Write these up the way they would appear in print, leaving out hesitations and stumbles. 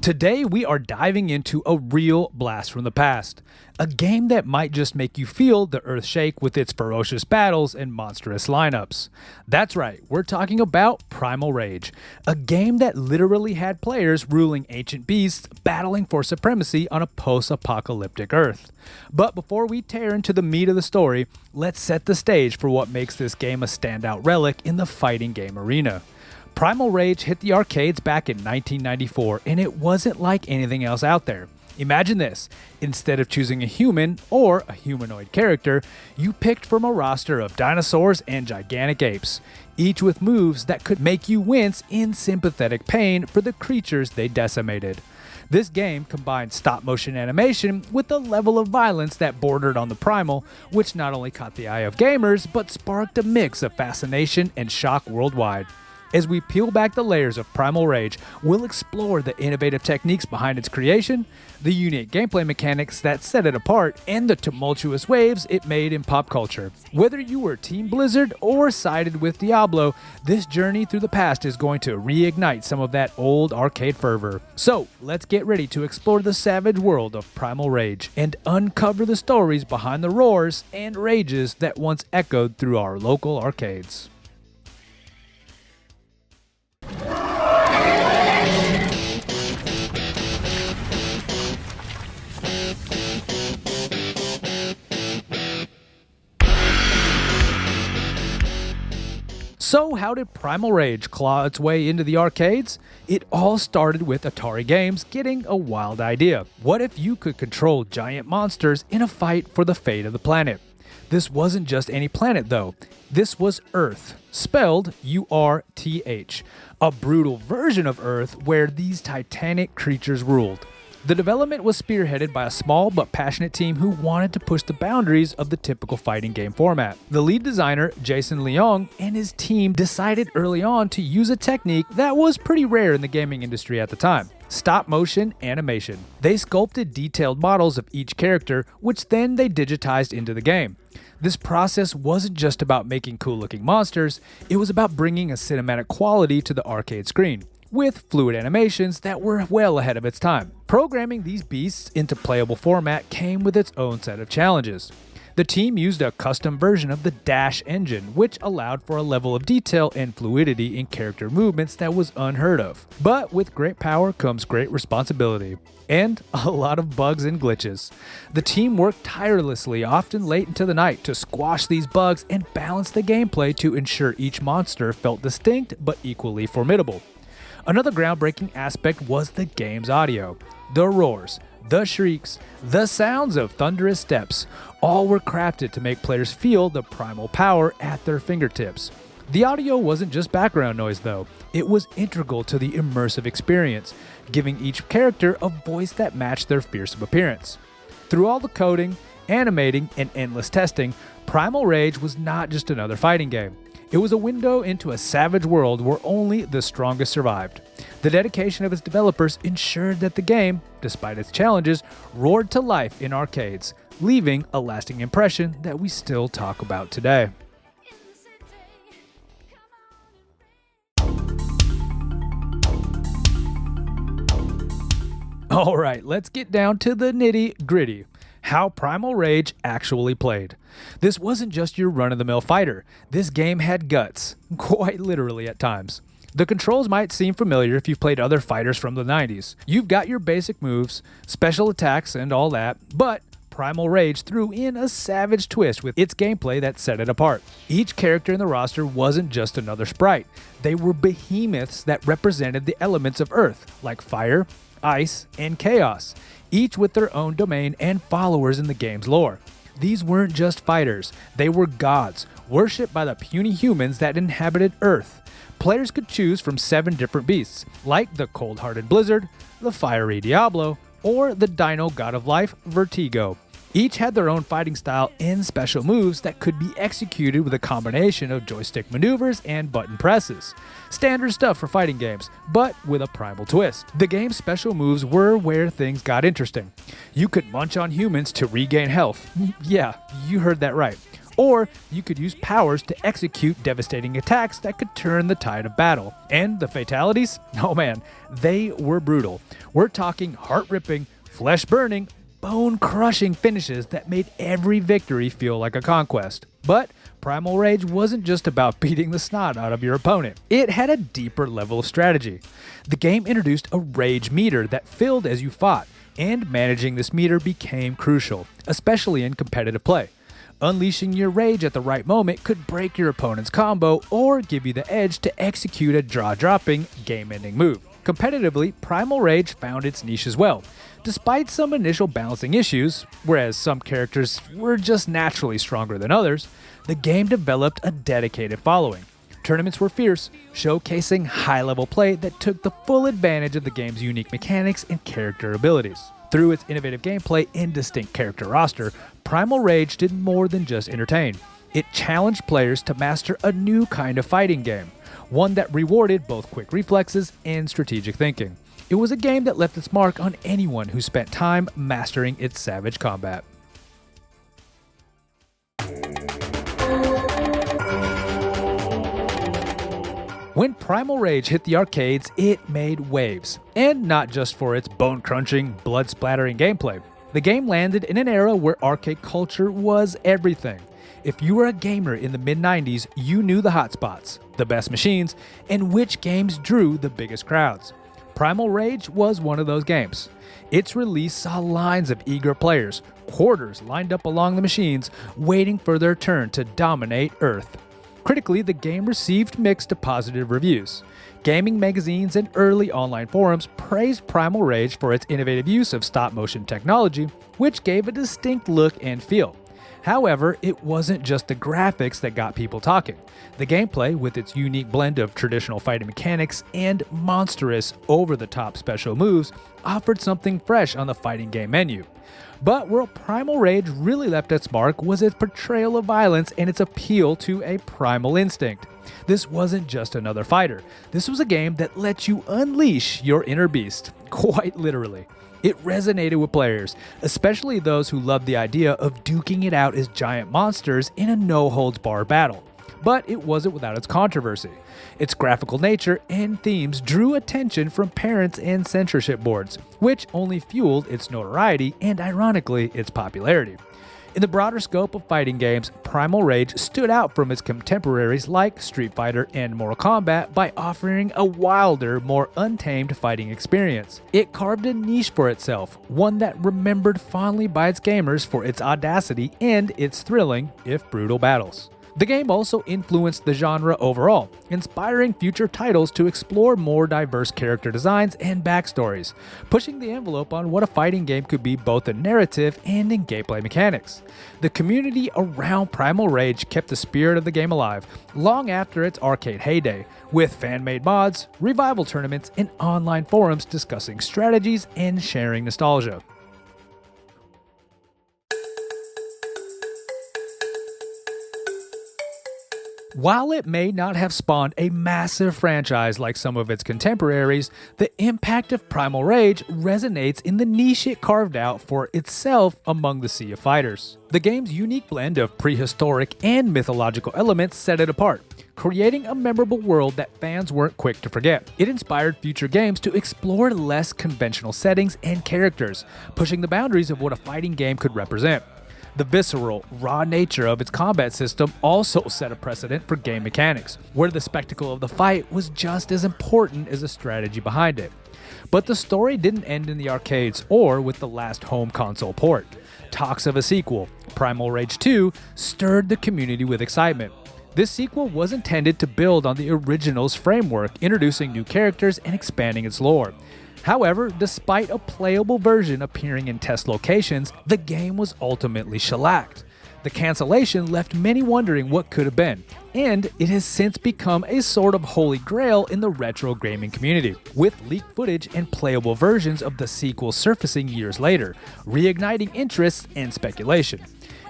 Today we are diving into a real blast from the past, a game that might just make you feel the earth shake with its ferocious battles and monstrous lineups. That's right, we're talking about Primal Rage, a game that literally had players ruling ancient beasts battling for supremacy on a post-apocalyptic Earth. But before we tear into the meat of the story, let's set the stage for what makes this game a standout relic in the fighting game arena. Primal Rage hit the arcades back in 1994, and it wasn't like anything else out there. Imagine this, instead of choosing a human or a humanoid character, you picked from a roster of dinosaurs and gigantic apes, each with moves that could make you wince in sympathetic pain for the creatures they decimated. This game combined stop-motion animation with a level of violence that bordered on the primal, which not only caught the eye of gamers, but sparked a mix of fascination and shock worldwide. As we peel back the layers of Primal Rage, we'll explore the innovative techniques behind its creation, the unique gameplay mechanics that set it apart, and the tumultuous waves it made in pop culture. Whether you were Team Blizzard or sided with Diablo, this journey through the past is going to reignite some of that old arcade fervor. So, let's get ready to explore the savage world of Primal Rage and uncover the stories behind the roars and rages that once echoed through our local arcades. So how did Primal Rage claw its way into the arcades? It all started with Atari Games getting a wild idea. What if you could control giant monsters in a fight for the fate of the planet? This wasn't just any planet though. This was Earth, spelled U-R-T-H, a brutal version of Earth where these titanic creatures ruled. The development was spearheaded by a small but passionate team who wanted to push the boundaries of the typical fighting game format. The lead designer, Jason Leong, and his team decided early on to use a technique that was pretty rare in the gaming industry at the time: stop-motion animation. They sculpted detailed models of each character, which then they digitized into the game. This process wasn't just about making cool-looking monsters, it was about bringing a cinematic quality to the arcade screen, with fluid animations that were well ahead of its time. Programming these beasts into playable format came with its own set of challenges. The team used a custom version of the Dash engine, which allowed for a level of detail and fluidity in character movements that was unheard of. But with great power comes great responsibility, and a lot of bugs and glitches. The team worked tirelessly, often late into the night, to squash these bugs and balance the gameplay to ensure each monster felt distinct but equally formidable. Another groundbreaking aspect was the game's audio. The roars, the shrieks, the sounds of thunderous steps, all were crafted to make players feel the primal power at their fingertips. The audio wasn't just background noise though, it was integral to the immersive experience, giving each character a voice that matched their fearsome appearance. Through all the coding, animating, and endless testing, Primal Rage was not just another fighting game. It was a window into a savage world where only the strongest survived. The dedication of its developers ensured that the game, despite its challenges, roared to life in arcades, leaving a lasting impression that we still talk about today. Alright, let's get down to the nitty-gritty. How Primal Rage actually played. This wasn't just your run-of-the-mill fighter. This game had guts, quite literally at times. The controls might seem familiar if you've played other fighters from the 90s. You've got your basic moves, special attacks, and all that, but Primal Rage threw in a savage twist with its gameplay that set it apart. Each character in the roster wasn't just another sprite. They were behemoths that represented the elements of Earth, like fire, ice, and chaos, each with their own domain and followers in the game's lore. These weren't just fighters, they were gods, worshipped by the puny humans that inhabited Earth. Players could choose from 7 different beasts, like the cold-hearted Blizzard, the fiery Diablo, or the dino god of life, Vertigo. Each had their own fighting style and special moves that could be executed with a combination of joystick maneuvers and button presses. Standard stuff for fighting games, but with a primal twist. The game's special moves were where things got interesting. You could munch on humans to regain health. Yeah, you heard that right. or you could use powers to execute devastating attacks that could turn the tide of battle. And the fatalities? Oh man, they were brutal. We're talking heart-ripping, flesh-burning, bone-crushing finishes that made every victory feel like a conquest. But Primal Rage wasn't just about beating the snot out of your opponent. It had a deeper level of strategy. The game introduced a rage meter that filled as you fought, and managing this meter became crucial, especially in competitive play. Unleashing your rage at the right moment could break your opponent's combo or give you the edge to execute a jaw-dropping, game-ending move. Competitively, Primal Rage found its niche as well. Despite some initial balancing issues, whereas some characters were just naturally stronger than others, the game developed a dedicated following. Tournaments were fierce, showcasing high-level play that took the full advantage of the game's unique mechanics and character abilities. Through its innovative gameplay and distinct character roster, Primal Rage did more than just entertain. It challenged players to master a new kind of fighting game, one that rewarded both quick reflexes and strategic thinking. It was a game that left its mark on anyone who spent time mastering its savage combat. When Primal Rage hit the arcades, it made waves, and not just for its bone-crunching, blood-splattering gameplay. The game landed in an era where arcade culture was everything. If you were a gamer in the mid-90s, you knew the hotspots, the best machines, and which games drew the biggest crowds. Primal Rage was one of those games. Its release saw lines of eager players, quarters lined up along the machines, waiting for their turn to dominate Earth. Critically, the game received mixed to positive reviews. Gaming magazines and early online forums praised Primal Rage for its innovative use of stop-motion technology, which gave a distinct look and feel. However, it wasn't just the graphics that got people talking. The gameplay, with its unique blend of traditional fighting mechanics and monstrous, over-the-top special moves, offered something fresh on the fighting game menu. But where Primal Rage really left its mark was its portrayal of violence and its appeal to a primal instinct. This wasn't just another fighter. This was a game that let you unleash your inner beast, quite literally. It resonated with players, especially those who loved the idea of duking it out as giant monsters in a no-holds-barred battle. But it wasn't without its controversy. Its graphical nature and themes drew attention from parents and censorship boards, which only fueled its notoriety and, ironically, its popularity. In the broader scope of fighting games, Primal Rage stood out from its contemporaries like Street Fighter and Mortal Kombat by offering a wilder, more untamed fighting experience. It carved a niche for itself, one that remembered fondly by its gamers for its audacity and its thrilling, if brutal, battles. The game also influenced the genre overall, inspiring future titles to explore more diverse character designs and backstories, pushing the envelope on what a fighting game could be both in narrative and in gameplay mechanics. The community around Primal Rage kept the spirit of the game alive long after its arcade heyday, with fan-made mods, revival tournaments, and online forums discussing strategies and sharing nostalgia. While it may not have spawned a massive franchise like some of its contemporaries, the impact of Primal Rage resonates in the niche it carved out for itself among the sea of fighters. The game's unique blend of prehistoric and mythological elements set it apart, creating a memorable world that fans weren't quick to forget. It inspired future games to explore less conventional settings and characters, pushing the boundaries of what a fighting game could represent. The visceral, raw nature of its combat system also set a precedent for game mechanics, where the spectacle of the fight was just as important as the strategy behind it. But the story didn't end in the arcades or with the last home console port. Talks of a sequel, Primal Rage 2, stirred the community with excitement. This sequel was intended to build on the original's framework, introducing new characters and expanding its lore. However, despite a playable version appearing in test locations, the game was ultimately shellacked. The cancellation left many wondering what could have been, and it has since become a sort of holy grail in the retro gaming community, with leaked footage and playable versions of the sequel surfacing years later, reigniting interest and speculation.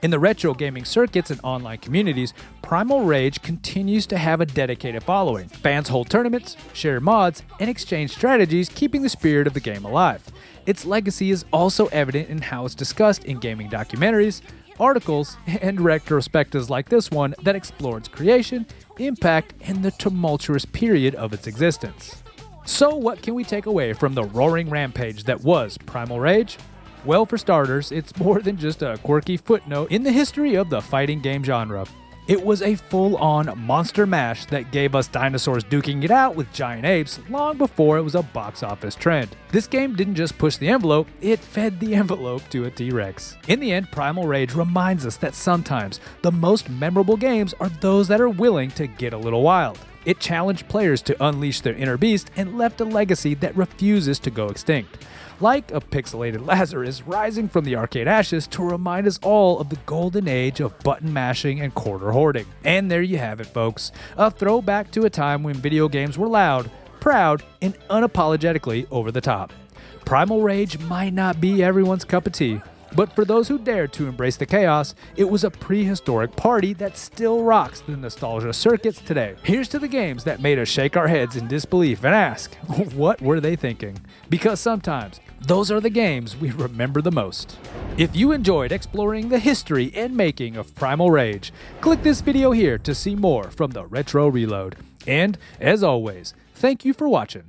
In the retro gaming circuits and online communities, Primal Rage continues to have a dedicated following. Fans hold tournaments, share mods, and exchange strategies, keeping the spirit of the game alive. Its legacy is also evident in how it's discussed in gaming documentaries, articles, and retrospectives like this one that explore its creation, impact, and the tumultuous period of its existence. So what can we take away from the roaring rampage that was Primal Rage? Well, for starters, it's more than just a quirky footnote in the history of the fighting game genre. It was a full-on monster mash that gave us dinosaurs duking it out with giant apes long before it was a box office trend. This game didn't just push the envelope, it fed the envelope to a T-Rex. In the end, Primal Rage reminds us that sometimes the most memorable games are those that are willing to get a little wild. It challenged players to unleash their inner beast and left a legacy that refuses to go extinct. Like a pixelated Lazarus rising from the arcade ashes to remind us all of the golden age of button mashing and quarter hoarding. And there you have it, folks. A throwback to a time when video games were loud, proud, and unapologetically over the top. Primal Rage might not be everyone's cup of tea, but for those who dared to embrace the chaos, it was a prehistoric party that still rocks the nostalgia circuits today. Here's to the games that made us shake our heads in disbelief and ask, what were they thinking? Because sometimes, those are the games we remember the most. If you enjoyed exploring the history and making of Primal Rage, click this video here to see more from the Retro Reload. And, as always, thank you for watching.